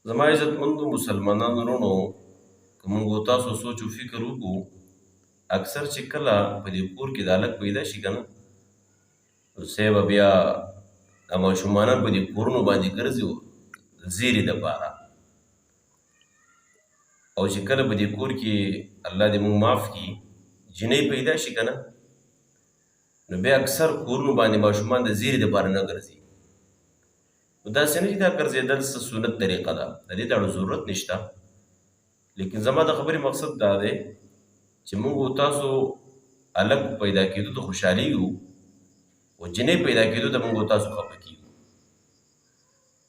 زما عزتمندو مسلمانانو وروڼو که موږ تاسو سوچ و فکر وکړو اکثر چې کله په دې کور کې د هلک پیدا شي که نه نو سیی به بیا دا ماشومانان په دې کورونو باندې ګرځي زیري دپاره او چې کله په دې کور کې الله دې موږ معاف کړي جنۍ پیدا شي که نه نو بیا اکثر کورونو باندې ماشومان د زیري دپاره نه ګرځي نو داسې نه چې دا ګرځېدل څه سنت طریقه ده د دې ته اړو ضرورت نشته لیکن زما د خبرې مقصد دا دی چې موږ تاسو هلک پیدا کېدو ته خوشحالیږو او جنۍ پیدا کېدو ته موږ تاسو خفه کېږو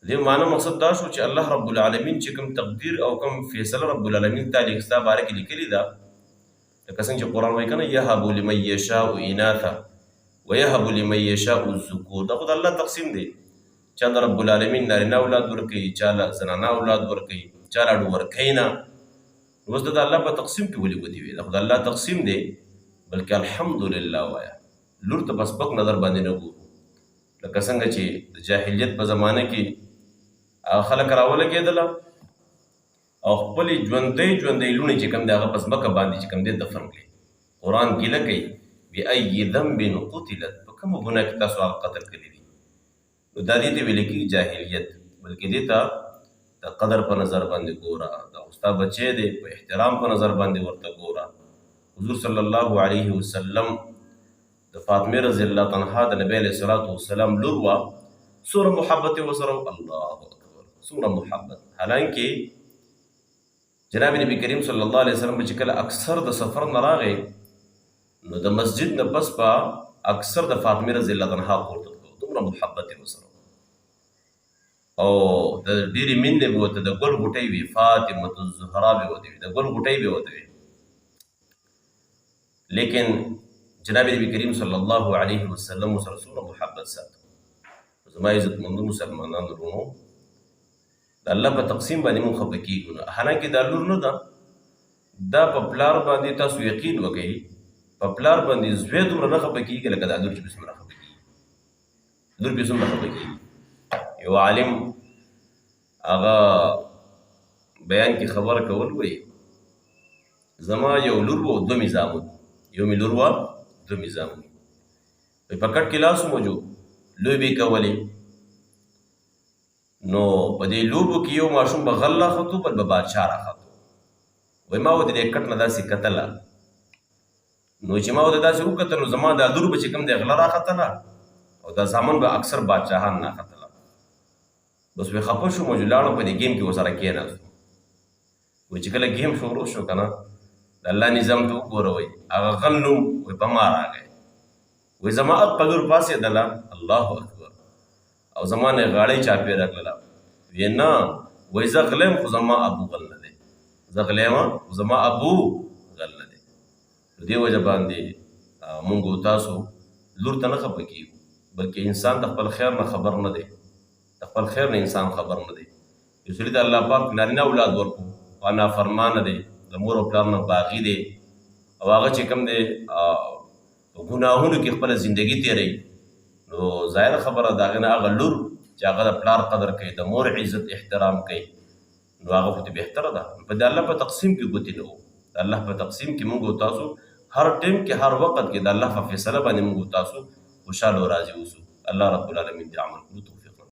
د دې معنا مقصد دا شو چې الله رب العالمین چې کوم تقدیر او کوم فیصله رب العالمین تا ستا باره کې لیکلې ده لکه څنګه چې قرآن وایي که نه یهب لمن یشاء اناثا ویهب لمن یشاء الذکور دا خو د الله تقسیم دی چاله رب العالمین نارینه اولاد ورکوي چاله زنانه اولاد ورکوي چاله اډو ورکوي نه نو اوس د الله په تقسیم کې ولې ودې وي دا خو د الله تقسیم دی بلکې الحمدلله وایه لور ته په سپک نظر باندې نه ګورو لکه څنګه چې د جاهلیت په زمانه کې هغه خلک راولګېدله او خپلې ژوندۍ لوڼې چې کوم دی هغه په ځمکه باندې چې کوم دی دفن کړې قرآن ګیله کوي بأي ذنب قتلت په کومه ګناه کې تاسو هغه قتل کړي دي نو دا دې ته ویل کېږي جاهلیت بلکې دې ته د قدر په نظر باندې ګوره دا خو ستا بچی دی په احترام په نظر باندې ورته ګوره حضور صلی الله علیه وسلم د فاطمې رضی الله عنها د نبی علیه صلات وسلام لور وه څومره محبت یې ورسره الله اکبر څومره محبت حالانکې جناب نبی کریم صلی الله علیه وسلم چې کله اکثر د سفر نه راغی نو د مسجد نه پس به اکثر د فاطمې رضی الله عنها کور ته تلو دومره محبت یې ورسره او د ډېرې مینې به ورته د ګل غوټۍ وي فاطمة الزهرا به ورته وي د ګل غوټۍ به ورته وي لیکن جناب نبی کریم صلی الله علیه وسلم ورسره څومره محبت ساتو زما عزتمندو مسلمانانو وروڼو د الله په تقسیم باندې موږ خفه کېږو نه حالانکې دا لور نه ده دا په پلار باندې تاسو یقین وکئ په پلار باندې زوی دومره نه خفه کېږي لکه دا لور چې پې څومره خفه کېږي لور پې څومره خفه کېږي یو عالم هغه بیان کې خبر کول وایي زما یو لور و دوه مې زامن یو مې لور وه دوه مې زامن په کټ کې لاس موجود لوبې کولې نو په دې لوبو کې یو ماشوم به غل راخوتو بل به بادشاه راخوتو وایي ما ورته دې کټ نه داسې کتله نو چې ما ورته داسې وکتل نو زما دا لور به چې کوم دی غله راختله او دا زامن به اکثر بادشاهان ناختله بس وی خفه شو موږ لاړو په دې ګیم کې ورسره کېناستو وایي چې کله ګیم شروع شو که نه د الله نظام ته وګوره وایي هغه غل نوم وایي په ما راغی وایي زما اقه لور پاڅېدله الله اکبر او زما نه یې غاړۍ چاپېره کړله ویې نه وایي زه غلی یم خو زما ابو غل نه دی زه غلی یم خو زما ابو غل نه دی په دې وجه باندې مونږ تاسو لور ته نه خفه کېږو بلکې انسان د خپل خیر نه خبر نه دی د خپل خیر نه انسان خبر نه دی یو سړي د الله پاک نارینه اولاد ورکړو او نافرمانه دی د مور او پلار نه باغي دی او هغه چې کوم دی په ګناهونو کې خپله زندګي تېروي نو ظاهره خبره د هغې نه هغه لور چې هغه د پلار قدر کوي د مور عزت احترام کوي نو هغه خو ته بهتره ده په د الله په تقسیم کې ګوتې نه وو د الله په تقسیم کې موږ تاسو هر ټیم کې هر وخت کې د الله په فیصله باندې موږ تاسو خوشحاله او راضي اوسو الله رب العالمین دې عمل کړو